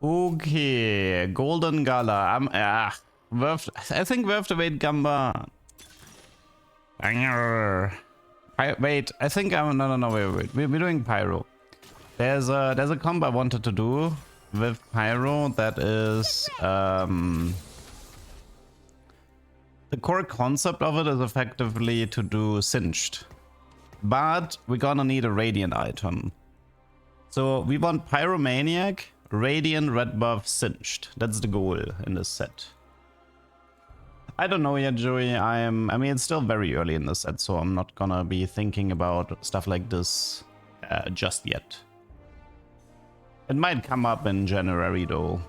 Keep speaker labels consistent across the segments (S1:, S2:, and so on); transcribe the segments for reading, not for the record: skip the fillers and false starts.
S1: Okay, Golden Gala. I think worth the wait, Gamba. Wait, I think I'm no, wait. We're doing Pyro. There's a combo I wanted to do with Pyro that is the core concept of it is effectively to do Singed. But we're gonna need a Radiant item. So we want Pyromaniac, Radiant, Red Buff, Singed. That's the goal in this set. I don't know yet, Joey. I mean, it's still very early in the set, so I'm not gonna be thinking about stuff like this just yet. It might come up in January though,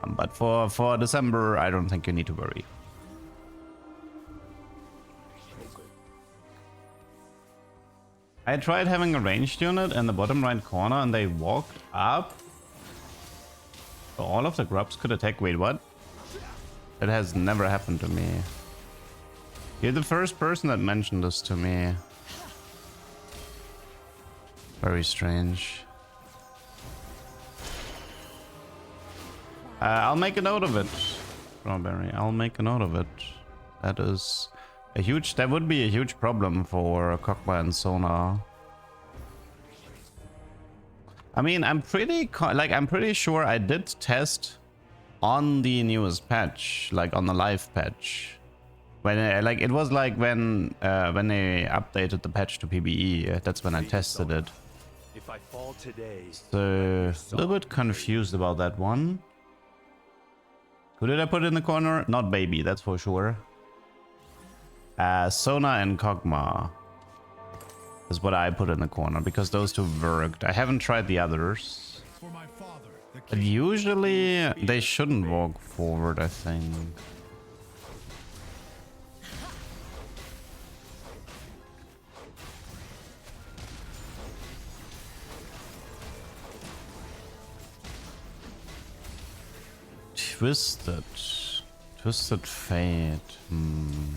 S1: but for December, I don't think you need to worry. I tried having a ranged unit in the bottom right corner and they walked up. So all of the grubs could attack. Wait, what? That has never happened to me. You're the first person that mentioned this to me. Very strange. I'll make a note of it, Strawberry. I'll make a note of it. That is a huge. That would be a huge problem for Kog'Maw and Sona. I mean, I'm pretty sure I did test on the newest patch, like on the live patch, when it was like when they updated the patch to PBE. That's when I tested it.
S2: If I fall today,
S1: So a little bit confused about that one. Who did I put in the corner? Not Baby, that's for sure. Sona and Kog'Maw is what I put in the corner because those two worked. I haven't tried the others. But usually they shouldn't walk forward, I think. Twisted Fate.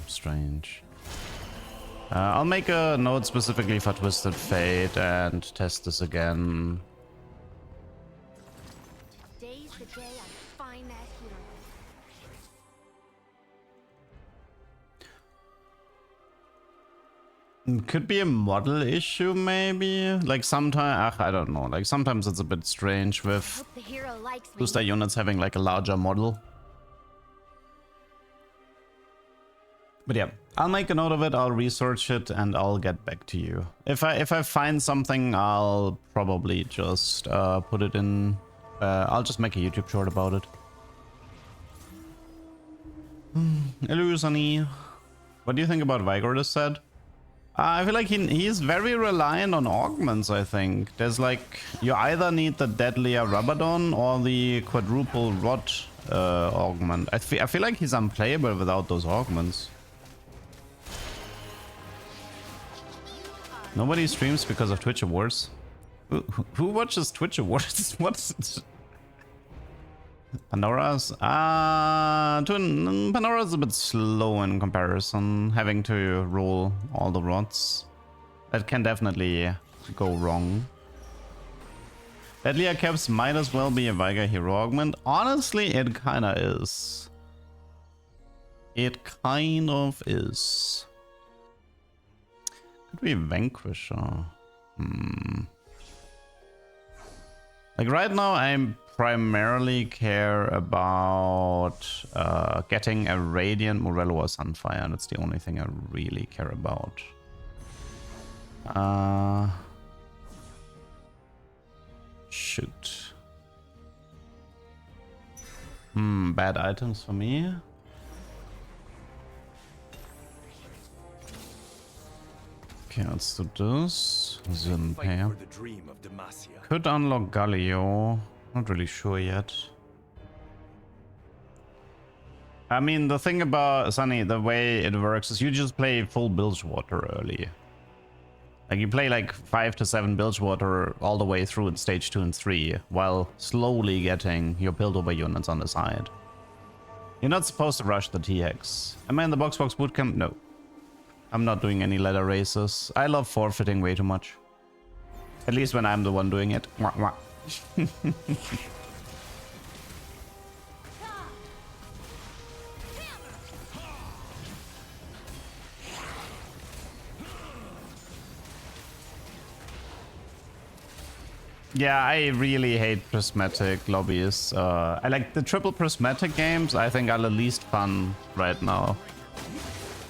S1: Strange. I'll make a note specifically for Twisted Fate and test this again.
S3: Today's the day I find that hero.
S1: Could be a model issue, maybe. Like sometimes, I don't know. Like sometimes it's a bit strange with
S3: Hope the hero likes me.
S1: booster units having like a larger model. But yeah, I'll make a note of it, I'll research it, and I'll get back to you. If I find something, I'll probably just put it in. I'll just make a YouTube short about it. Hello, Sunny. What do you think about Vigor this set? I feel like he's very reliant on augments, I think. There's like, you either need the Deadlier Rabadon or the Quadruple Rot augment. I feel like he's unplayable without those augments. Nobody streams because of Twitch Awards. Who watches Twitch Awards? What's Pandora's? Pandora's a bit slow in comparison, having to roll all the rods. That can definitely go wrong. Deadlier Caps might as well be a Viger Hero Augment. Honestly, it kinda is. It kind of is. Could be Vanquisher. Like right now, I primarily care about getting a Radiant, Morello, or Sunfire. That's the only thing I really care about. Shoot. Bad items for me. Okay, let's do this. Zinpair. Could unlock Galio. Not really sure yet. I mean, the thing about Sunny, the way it works is you just play full Bilgewater early. Like you play like 5 to 7 Bilgewater all the way through in stage 2 and 3, while slowly getting your Piltover units on the side. You're not supposed to rush the TX. Am I in the Box Bootcamp? No. I'm not doing any ladder races. I love forfeiting way too much. At least when I'm the one doing it. Yeah, I really hate prismatic lobbies. I like the triple prismatic games. I think are the least fun right now.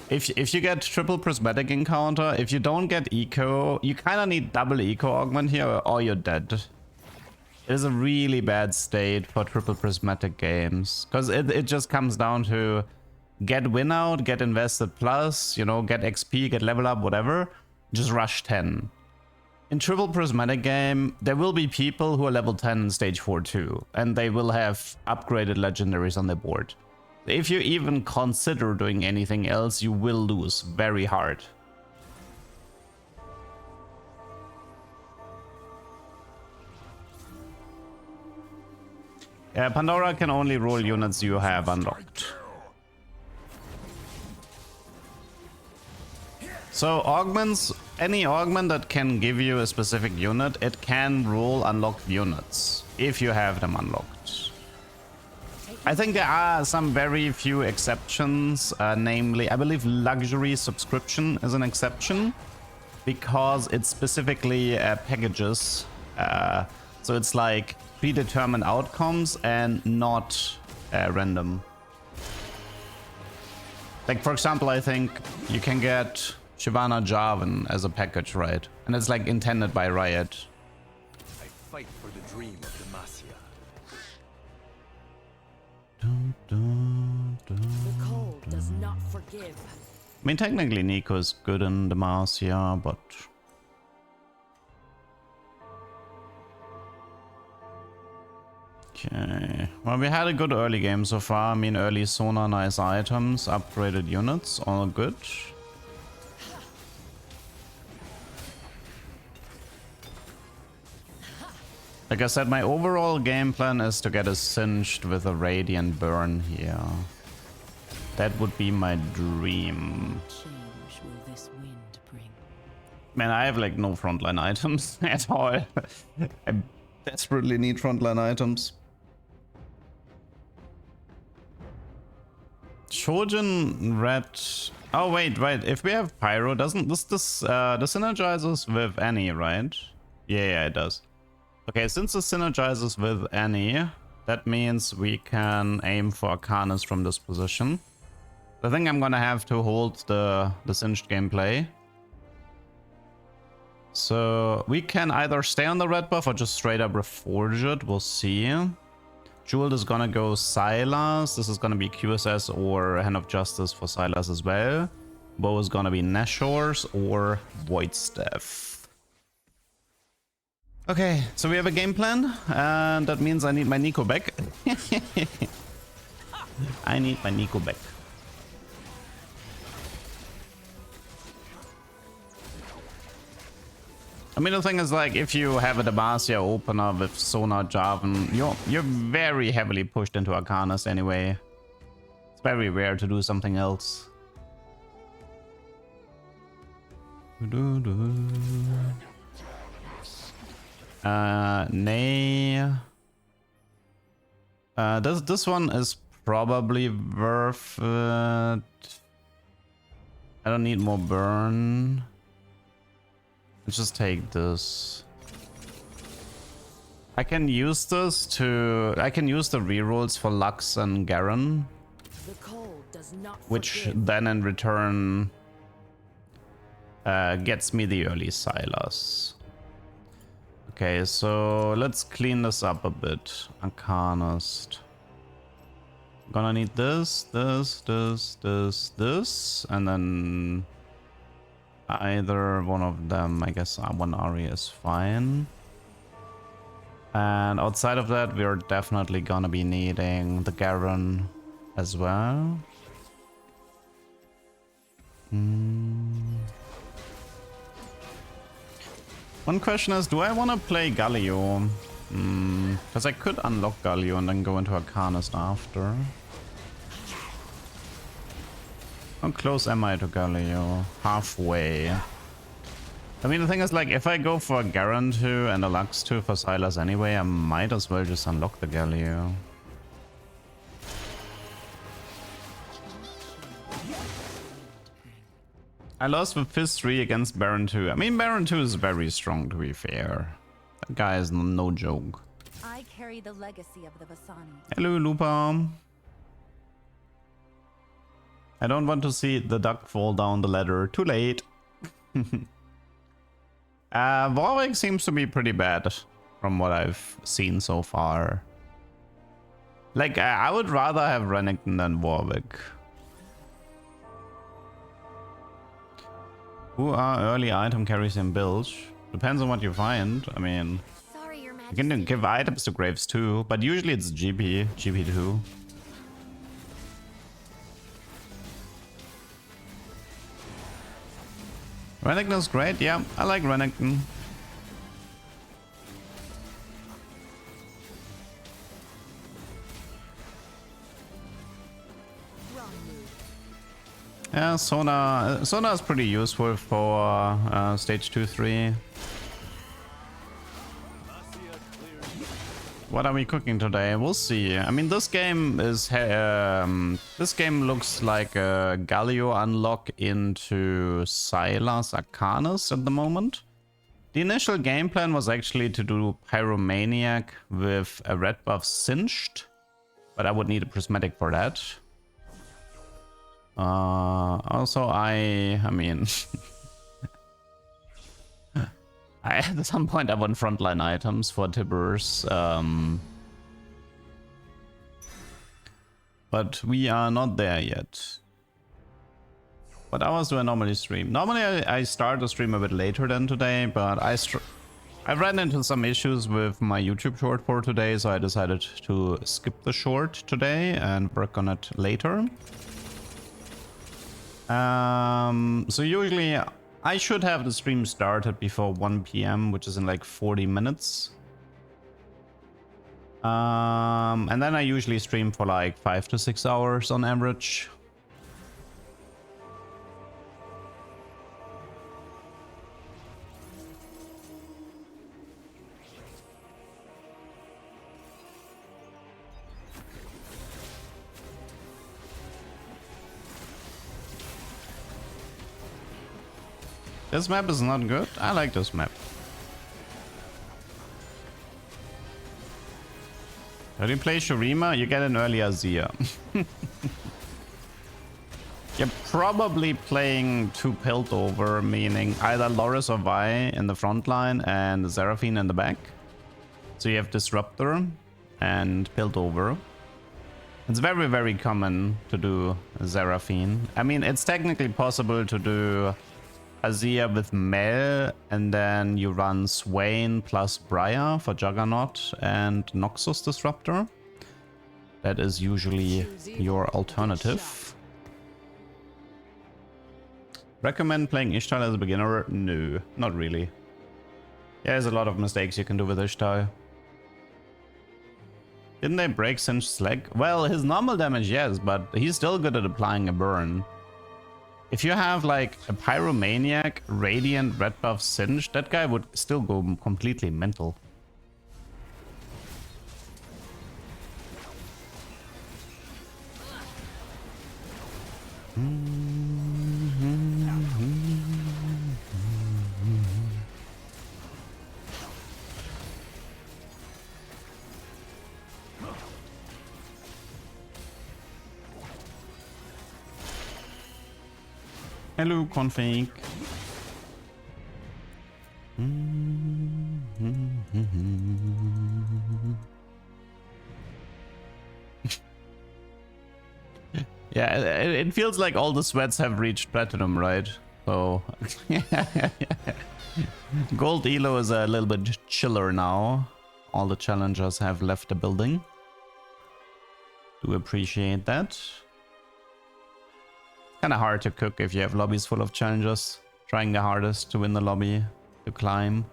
S1: If you get triple prismatic encounter, if you don't get eco, you kind of need double eco augment here or you're dead. It is a really bad state for triple prismatic games because it just comes down to get win out, get invested plus, you know, get XP, get level up, whatever. Just rush 10. In triple prismatic game, there will be people who are level 10 in stage 4 too, and they will have upgraded legendaries on their board. If you even consider doing anything else, you will lose very hard. Yeah, Pandora can only roll units you have unlocked. So augments, any augment that can give you a specific unit, it can roll unlocked units if you have them unlocked. I think there are some very few exceptions, namely, I believe luxury subscription is an exception because it's specifically packages. So it's like predetermined outcomes and not random. Like, for example, I think you can get Shyvana Jarvan as a package, right? And it's like intended by Riot.
S2: I fight for the dream of Demacia.
S3: The cold does not forgive.
S1: I mean, technically Nico is good in Demacia, but... Okay, well, we had a good early game so far. I mean, early Sona, nice items, upgraded units, all good. Like I said, my overall game plan is to get a Singed with a Radiant Burn here. That would be my dream.
S4: Change will this wind bring?
S1: Man, I have like no frontline items at all. I desperately need frontline items. Shojin red. Oh wait. If we have Pyro, doesn't this synergizes with Annie, right? Yeah, it does. Okay, since it synergizes with Annie, that means we can aim for Arcanist from this position. I think I'm gonna have to hold the Singed gameplay. So we can either stay on the red buff or just straight up reforge it. We'll see. Jewel is gonna go Sylas. This is gonna be QSS or Hand of Justice for Sylas as well. Bow is gonna be Nashor's or Void Staff. Okay, so we have a game plan, and that means I need my Nico back. I need my Nico back. I mean, the thing is, like, if you have a Demacia opener with Sona Jarvan, you're very heavily pushed into Arcanist anyway. It's very rare to do something else. Nay. This one is probably worth it. I don't need more burn. Let's just take this. I can use this to... I can use the rerolls for Lux and Garen.
S3: The cold does not
S1: Which
S3: forgive.
S1: then in return gets me the early Sylas. Okay, so let's clean this up a bit. Arcanist. Gonna need this, and then either one of them. I guess one Ari is fine. And outside of that, we're definitely gonna be needing the Garen as well. One question is, do I want to play Galio? Because I could unlock Galio and then go into Arcanist after. How close am I to Galio? Halfway. I mean, the thing is, like, if I go for a Garen 2 and a Lux 2 for Sylas anyway, I might as well just unlock the Galio. I lost with Fizz 3 against Baron 2. I mean, Baron 2 is very strong, to be fair. That guy is no joke.
S5: I carry the legacy of the Vasani.
S1: Hello, Lupa. I don't want to see the duck fall down the ladder. Too late. Warwick seems to be pretty bad from what I've seen so far. Like, I would rather have Renekton than Warwick. Who are early item carries in builds? Depends on what you find. I mean,
S5: Sorry, Your
S1: you
S5: Majesty.
S1: can give items to Graves too, but usually it's GP2. Renekton's great, yeah, I like Renekton.
S3: Wrong move.
S1: Yeah, Sona is pretty useful for stage 2-3. What are we cooking today? We'll see. I mean, this game is this game looks like a Galio unlock into Sylas Arcanist at the moment. The initial game plan was actually to do Pyromaniac with a red buff Singed, but I would need a prismatic for that. Also, I mean, at some point I want frontline items for Tibbers, but we are not there yet. What hours do I normally stream? Normally I start the stream a bit later than today, but I ran into some issues with my YouTube short for today, so I decided to skip the short today and work on it later. So usually I should have the stream started before 1 PM, which is in like 40 minutes. And then I usually stream for like 5 to 6 hours on average. This map is not good. I like this map. When you play Shurima, you get an early Azir. You're probably playing 2 Piltover, meaning either Loris or Vi in the front line and Seraphine in the back. So you have Disruptor and Piltover. It's very, very common to do Seraphine. I mean, it's technically possible to do Azir with Mel, and then you run Swain plus Briar for Juggernaut and Noxus Disruptor. That is usually your alternative. Recommend playing Ishtar as a beginner? No, not really. Yeah, there's a lot of mistakes you can do with Ishtar. Didn't they break Singe's leg? Well, his normal damage, yes, but he's still good at applying a burn. If you have like a Pyromaniac, Radiant, Red Buff, Singed, that guy would still go completely mental. Hello, config. Yeah, it feels like all the sweats have reached platinum, right? So gold elo is a little bit chiller now. All the challengers have left the building. Do appreciate that. Kind of hard to cook if you have lobbies full of challengers trying the hardest to win the lobby to climb.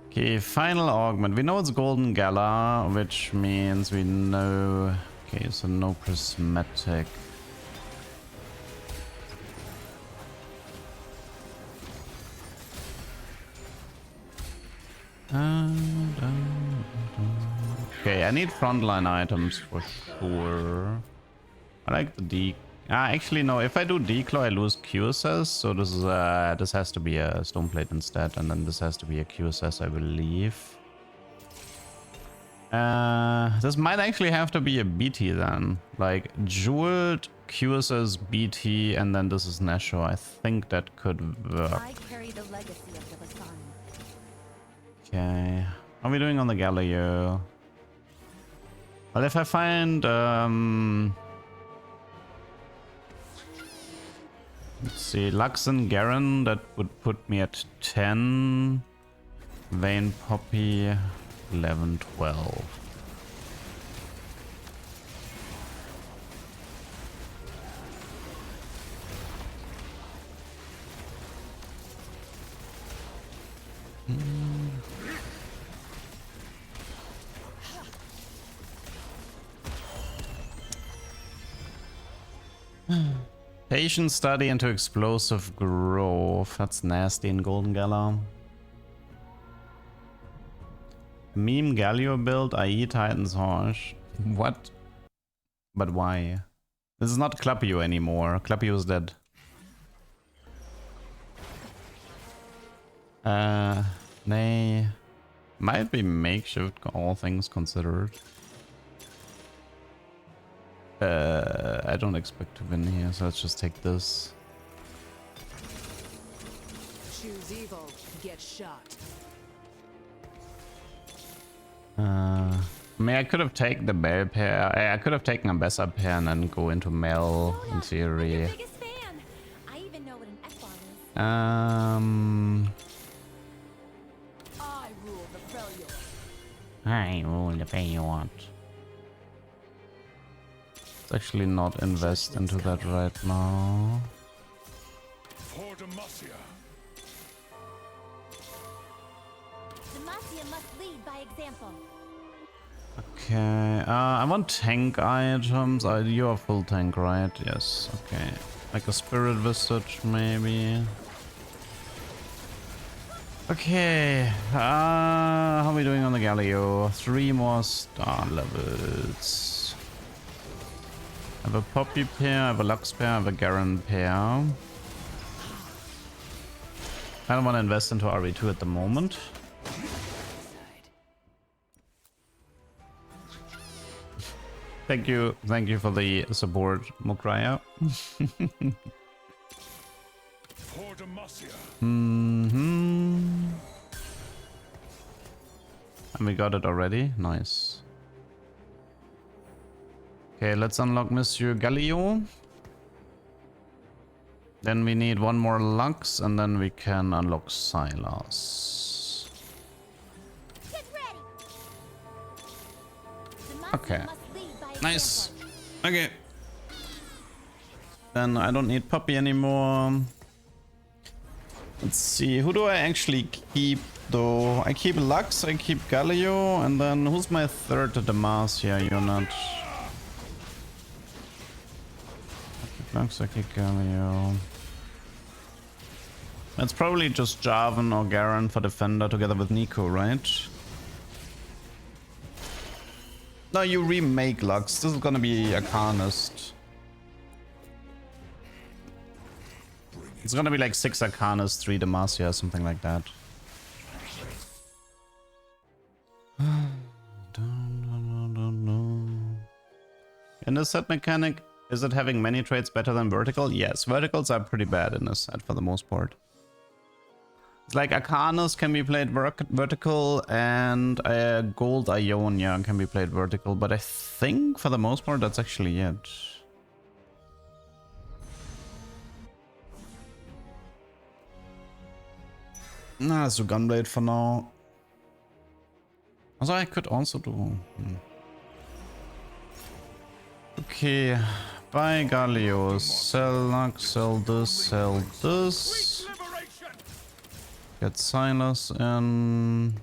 S1: Okay, final augment. We know it's golden gala, which means we know. Okay, so no prismatic. Okay, I need frontline items for sure. I like the Deke. Actually, no. If I do Declaw, I lose QSS. So this is this has to be a Stoneplate instead, and then this has to be a QSS, I believe. This might actually have to be a BT then, like Jeweled, QSS, BT, and then this is Nesho. I think that could work.
S5: I carry the legacy of the Vasani.
S1: Okay, how are we doing on the Galio? Well, if I find let's see, Lux and Garen, that would put me at 10. Vayne Poppy, 11, 12. Patient study into explosive growth. That's nasty in Golden Gala. Meme Galio build, IE Titan's Harsh. What? But why? This is not Clapio anymore. Clapio is dead. Nay. Might be makeshift, all things considered. I don't expect to win here, so let's just take this.
S3: Choose evil, get shot.
S1: I mean, I could have taken the Bell pair. I could have taken a Bessa pair and then go into Mel in theory.
S5: Biggest fan. I even know what an F-bomb is.
S3: I rule the failure.
S1: I rule the Feyord. Let's actually not invest into that right now.
S2: For Demacia.
S5: Demacia must lead by example.
S1: Okay, I want tank items. You are full tank, right? Yes, okay. Like a Spirit Visage, maybe. Okay, how are we doing on the Galio? 3 more star levels. I have a Poppy pair, I have a Lux pair, I have a Garen pair. I don't want to invest into RE2 at the moment. Thank you for the support, Mokraya.
S2: For Demacia.
S1: And we got it already. Nice. Okay, let's unlock Monsieur Galio. Then we need one more Lux, and then we can unlock Sylas.
S5: Get ready. Demacia
S1: Okay.
S5: must lead by
S1: Nice.
S5: example.
S1: Okay. Then I don't need Puppy anymore. Let's see, who do I actually keep though? I keep Lux, I keep Galio, and then who's my third Demacia unit? I keep Lux, I keep Galio. It's probably just Jarvan or Garen for Defender together with Nico, right? No, you remake Lux. This is gonna be Arcanist. It's gonna be like 6 Arcanist, 3 Demacia, something like that. In this set mechanic, is it having many traits better than vertical? Yes, verticals are pretty bad in this set for the most part. It's like Arcanist can be played vertical and Gold Ionia can be played vertical, but I think for the most part that's actually it. Nah, let's do Gunblade for now. Also, I could also do... Okay, buy Galio, sell Lux, sell this. Get Sylas in.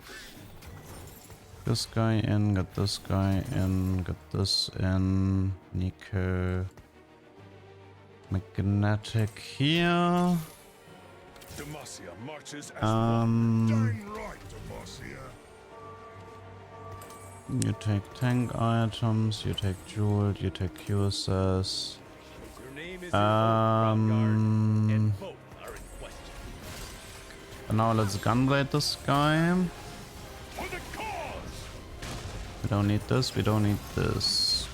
S1: This guy in, get this guy in, get this in. Nico. Magnetic here.
S2: Demacia marches as one. Dang right, Demacia.
S1: You take tank items, you take jeweled, you take QSS.
S2: Your name
S1: Um,
S6: Both are in question.
S1: now let's gunblade this guy.
S2: For the cause!
S1: We don't need this, we don't need this.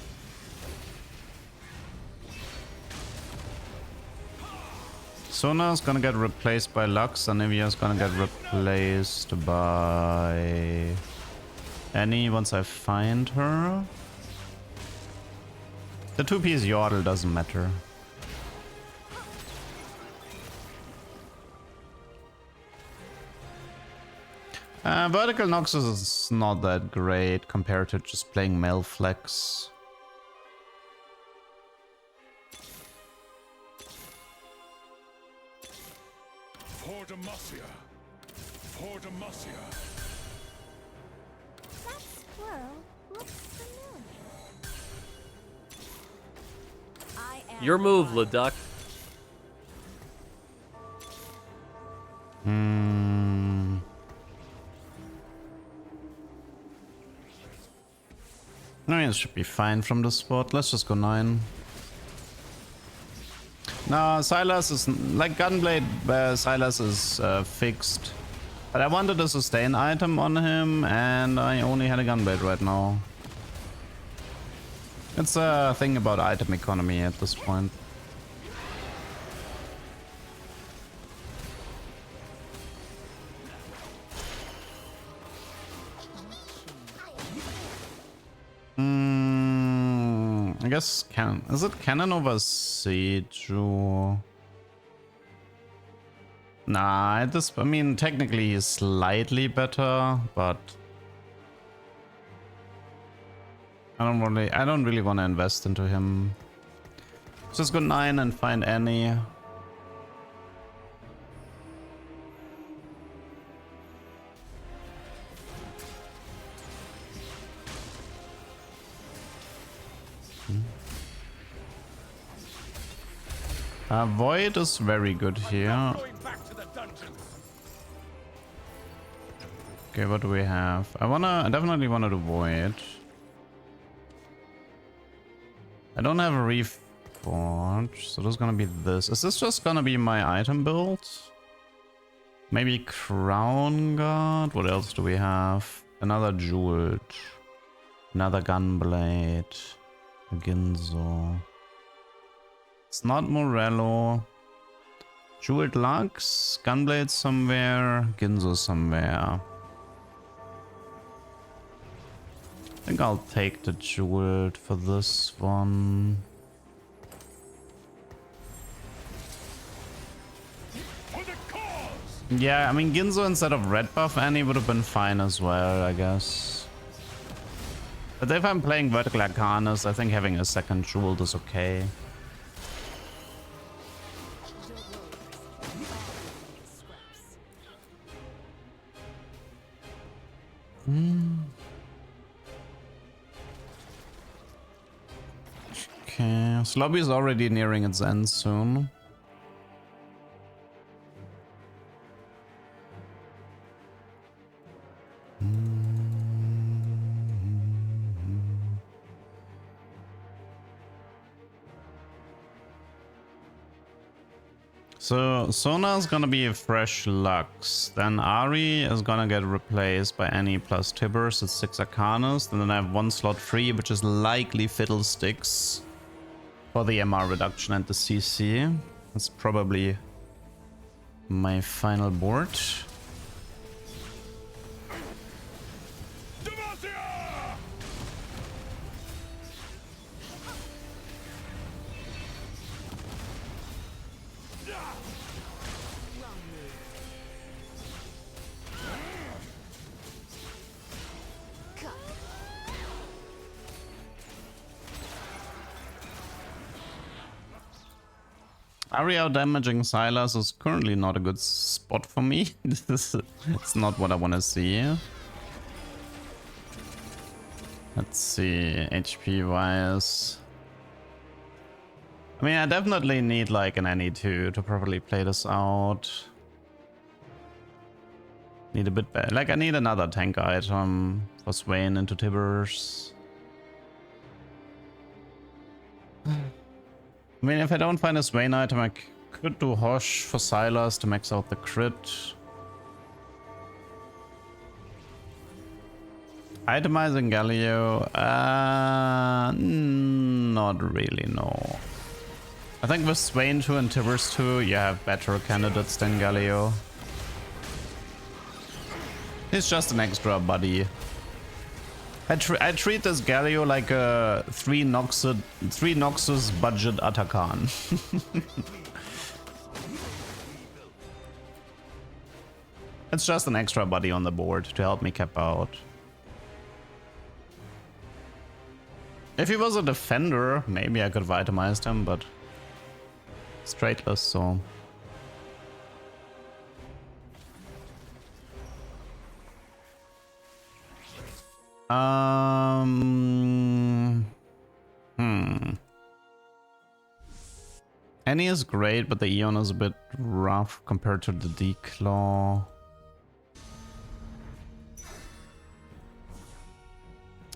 S1: Sona's gonna get replaced by Lux, and Nivea's gonna get replaced by Annie once I find her. The 2-piece Yordle doesn't matter. Vertical Noxus is not that great compared to just playing Maleflex.
S2: For Demacia! For Demacia!
S5: That squirrel looks familiar.
S3: I am
S6: Your move, Leduc.
S1: I mean, it should be fine from the spot. Let's just go 9. No, Sylas is like Gunblade. Sylas is fixed, but I wanted a sustain item on him, and I only had a Gunblade right now. It's a thing about item economy at this point. I guess cannon. Is it cannon over Seju? Nah, I mean, technically he's slightly better, but I don't really want to invest into him. Just go 9 and find Annie. Void is very good here.
S2: Going back to the dungeons!
S1: Okay, what do we have? I definitely wanted a Void. I don't have a Reforge, so there's gonna be this. Is this just gonna be my item build? Maybe Crown Guard? What else do we have? Another Jeweled. Another Gunblade. A Ginzo. It's not Morello. Jeweled Lux, Gunblade somewhere, Ginzo somewhere. I think I'll take the Jeweled for this one.
S2: For the cause!
S1: Yeah, I mean Ginzo instead of red buff Annie would have been fine as well, I guess. But if I'm playing Vertical Arcanist, I think having a second Jeweled is okay. Okay, so lobby is already nearing its end soon. So Sona's gonna be a fresh Lux, then Ari is gonna get replaced by Annie plus Tibbers at 6 Arcanist, and then I have 1 slot free, which is likely Fiddlesticks for the MR reduction and the CC. That's probably my final board.
S2: Demacia!
S1: Ari out damaging Sylas is currently not a good spot for me. It's not what I want to see. Let's see, HP wise. I mean, I definitely need like an Annie 2 to properly play this out. Need a bit better. Like, I need another tank item for Swain into Tibbers. I mean, if I don't find a Swain item, I could do Hosh for Sylas to max out the crit. Itemizing Galio? Not really, no. I think with Swain 2 and Tibbers 2, you have better candidates than Galio. He's just an extra buddy. I treat this Galio like a 3 Noxus budget Atakan. It's just an extra buddy on the board to help me cap out. If he was a defender, maybe I could have itemized him, but straightless, so. Annie is great, but the Eon is a bit rough compared to the Declaw.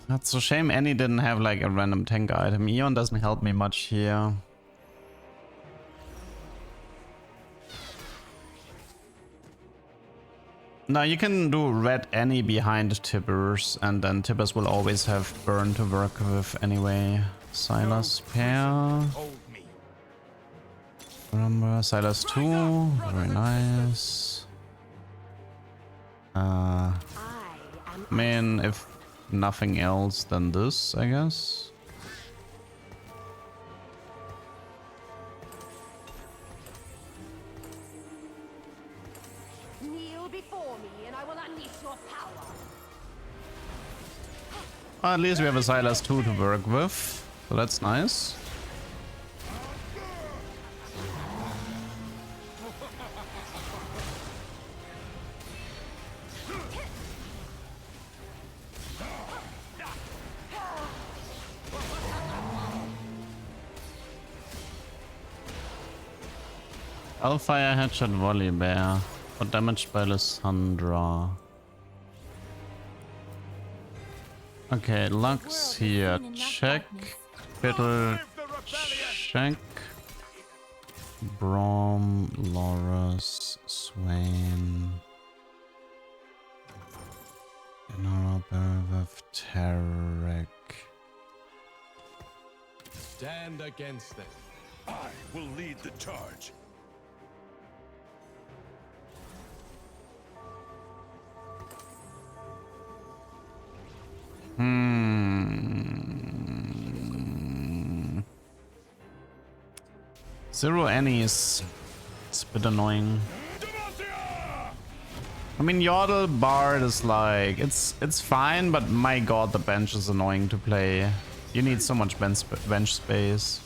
S1: That's a shame Annie didn't have like a random tank item. Eon doesn't help me much here. Now you can do red Annie behind Tibbers, and then Tibbers will always have burn to work with anyway. Sylas pair. Remember Sylas 2, very nice. I mean, if nothing else than this, I guess.
S5: Kneel before me, and I will unleash your power.
S1: Well, at least we have a Sylas 2 to work with, so that's nice. Hellfire headshot volley bear, or damaged by Lysandra. Okay, Lux here, check. Fiddle, check. Brom, Loras, Swain. With Tarek.
S2: Stand against them. I will lead the charge.
S1: Zero Annies. It's a bit annoying. I mean, Yordle Bard is like, it's fine, but my god, the bench is annoying to play. You need so much bench space.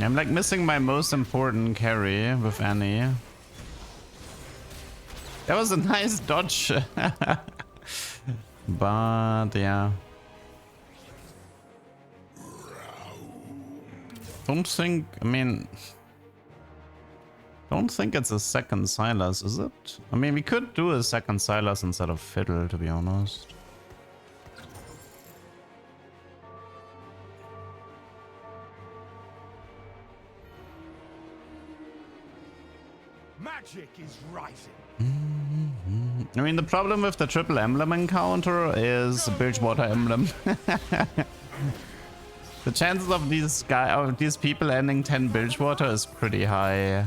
S1: I'm like missing my most important carry with Annie. That was a nice dodge. But yeah. Don't think it's a second Sylas, is it? I mean, we could do a second Sylas instead of Fiddle, to be honest.
S2: Magic is rising.
S1: I mean, the problem with the triple emblem encounter is Bilgewater emblem. The chances of these people ending 10 Bilgewater is pretty high,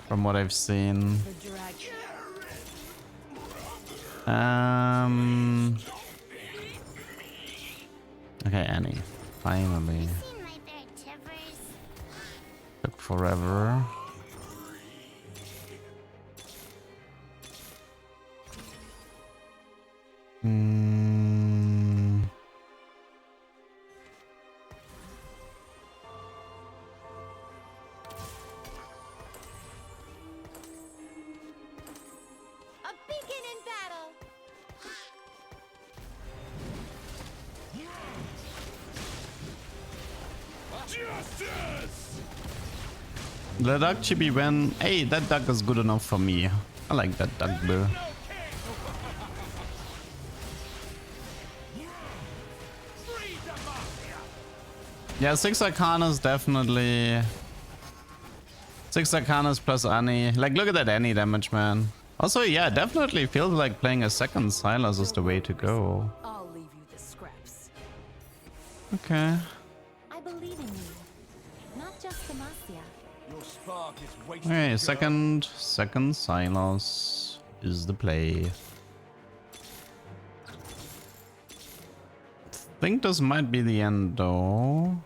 S1: from what I've seen. Okay, Annie, finally. Took forever. The duck chibi when hey, that duck is good enough for me. I like that duck bill. Yeah, 6 Arcanist definitely. 6 Arcanist plus Annie. Like, look at that Annie damage, man. Also, yeah, definitely feels like playing a second Sylas is the way to go.
S3: I'll leave you the scraps.
S1: Okay.
S7: I believe in you. Not just Demacia.
S2: Your spark is waiting.
S1: Okay, second Sylas is the play. Think this might be the end though.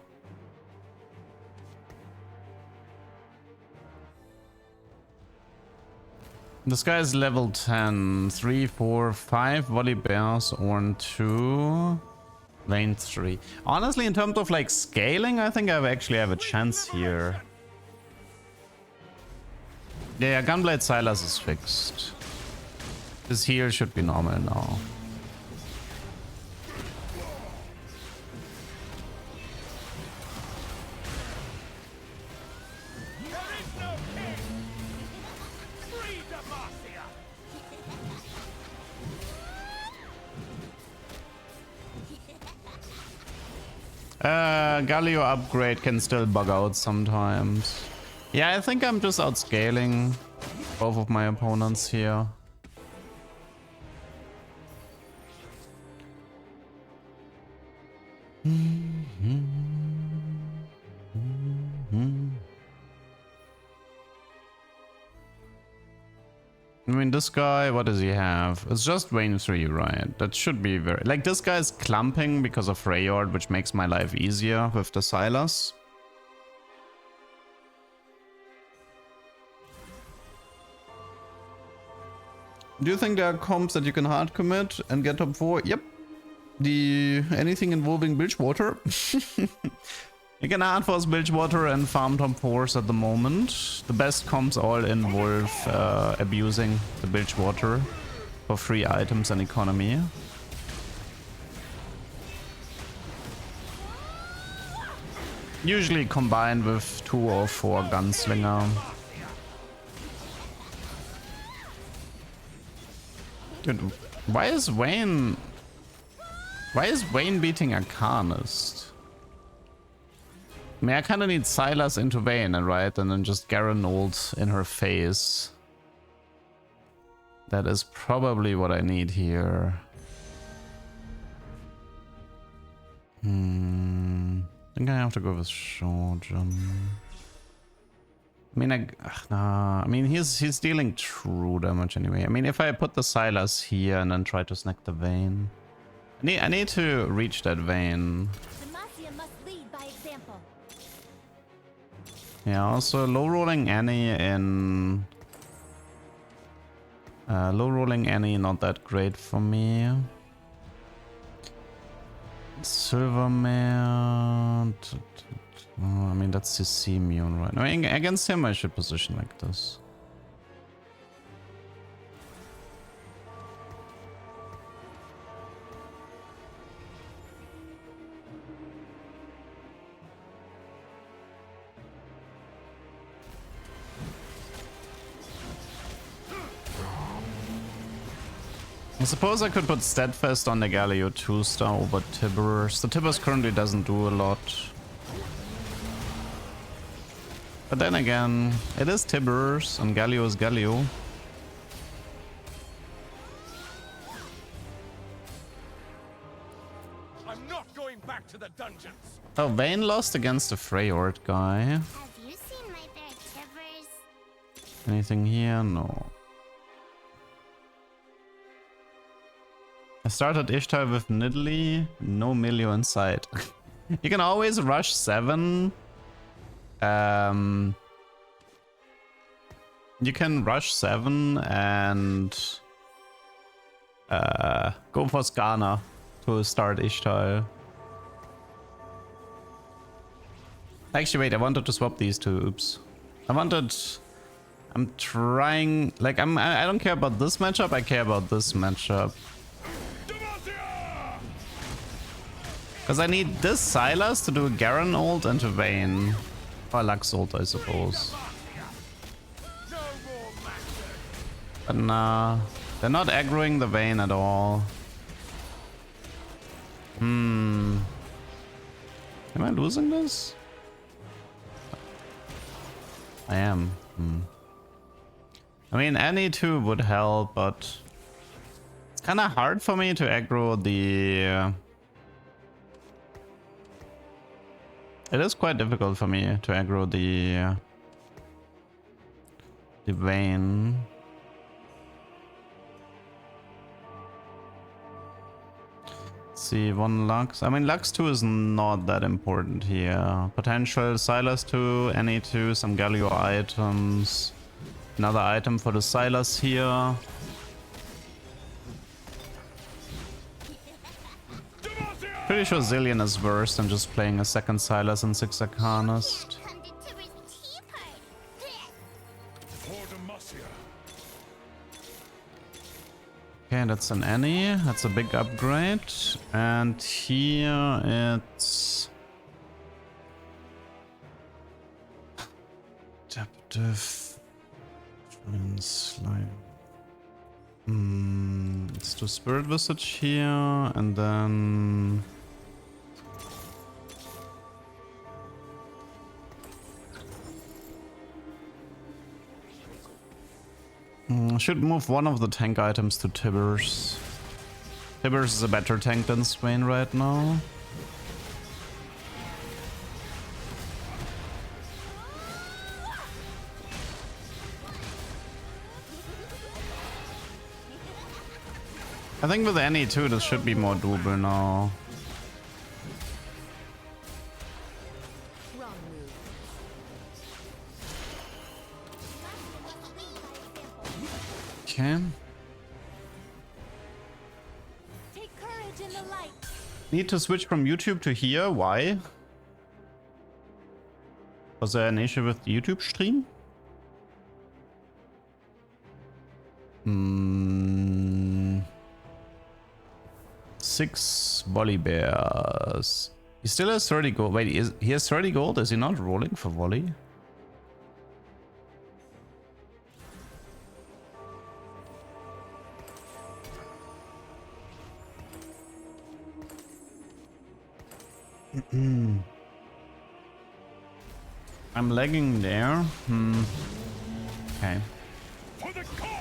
S1: This guy is level 10. 3, 4, 5 volley bears, Orn 2, Vayne 3. Honestly, in terms of like scaling, I think I actually have a chance here. Yeah, Gunblade Sylas is fixed. His heal should be normal now. Galio upgrade can still bug out sometimes. Yeah, I think I'm just outscaling both of my opponents here. I mean, this guy, what does he have? It's just Vayne 3, right? That should be very... Like, this guy's clumping because of Freyord, which makes my life easier with the Sylas. Do you think there are comps that you can hard commit and get top 4? Yep. Anything involving Bilgewater. You can hard force Bilgewater and farm top 4s at the moment. The best comps all involve abusing the Bilgewater for free items and economy. Usually combined with 2 or 4 Gunslinger. Dude, why is Vayne beating Arcanist? I mean, I kind of need Sylas into Vayne, right? And then just Garen ult in her face. That is probably what I need here. I think I have to go with Shojin. I mean, nah. I mean, he's dealing true damage anyway. I mean, if I put the Sylas here and then try to snack the Vayne, I need to reach that Vayne.
S7: Demacia must lead by example.
S1: Yeah, also low rolling Annie in low rolling Annie not that great for me. Silvermare. Oh, I mean, that's his immune, right? I mean, against him I should position like this. I suppose I could put Steadfast on the Galio 2-star over Tibbers. The Tibbers currently doesn't do a lot. But then again, it is Tibbers and Galio is Galio.
S2: I'm not going back to the dungeons.
S1: Oh, Vayne lost against the Freyord guy.
S7: Have you seen my bear Tibbers?
S1: Anything here? No. I started Ishtar with Nidalee, no Milio in sight. You can always rush 7. You can rush 7 and go for Skana to start Ishtar. Actually, wait, I wanted to swap these two. Oops. I'm trying, like, I don't care about this matchup, I care about this matchup. Because I need this Sylas to do a Garen ult and to Vayne. Or Lux ult, I suppose. But nah, they're not aggroing the Vayne at all. Am I losing this? I am. I mean, Annie too would help, but it's kind of hard for me to aggro the... It is quite difficult for me to aggro the Vayne. Let's see, 1 Lux. I mean, Lux 2 is not that important here. Potential Sylas 2, Annie 2, some Galio items. Another item for the Sylas here. Pretty sure Zillion is worse than just playing a second Sylas and 6 Arcanist. Okay, that's an Annie. That's a big upgrade. And here it's... Adaptive... Slime. Let's do Spirit Visage here, and then... should move one of the tank items to Tibbers. Tibbers is a better tank than Swain right now. I think with Annie too, this should be more doable now. Okay.
S7: Take courage in the light.
S1: Need to switch from YouTube to here. Why? Was there an issue with the YouTube stream? 6 volley bears. He still has 30 gold. Wait, he has 30 gold? Is he not rolling for volley? I'm lagging there. Okay.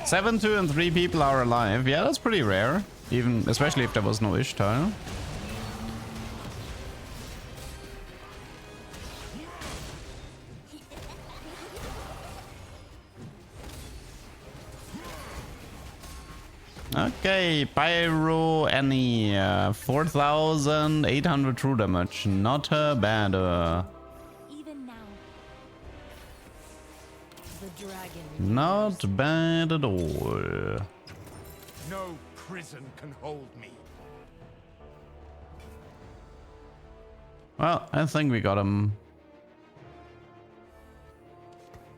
S1: 7, 2 and 3 people are alive. Yeah, that's pretty rare. Even, especially if there was no Ishtar. Okay, Pyro Annie, 4,800 true damage. Not bad.
S7: Even now, the dragon.
S1: Not bad at all.
S2: No prison can hold me.
S1: Well, I think we got him.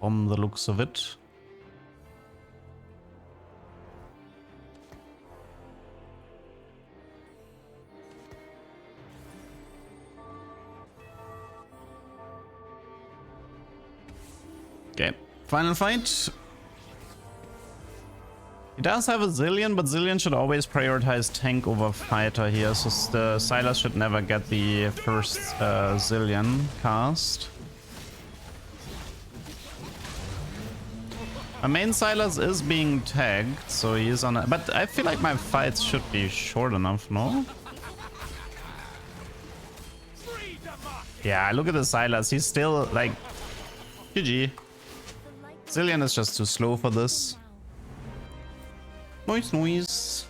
S1: From the looks of it. Okay, final fight. He does have a Zillion, but Zillion should always prioritize tank over fighter here, so the Sylas should never get the first Zillion cast. My main Sylas is being tagged, so he's on a... But I feel like my fights should be short enough, no? Yeah, look at the Sylas, he's still like... GG. Zillion is just too slow for this. Noise.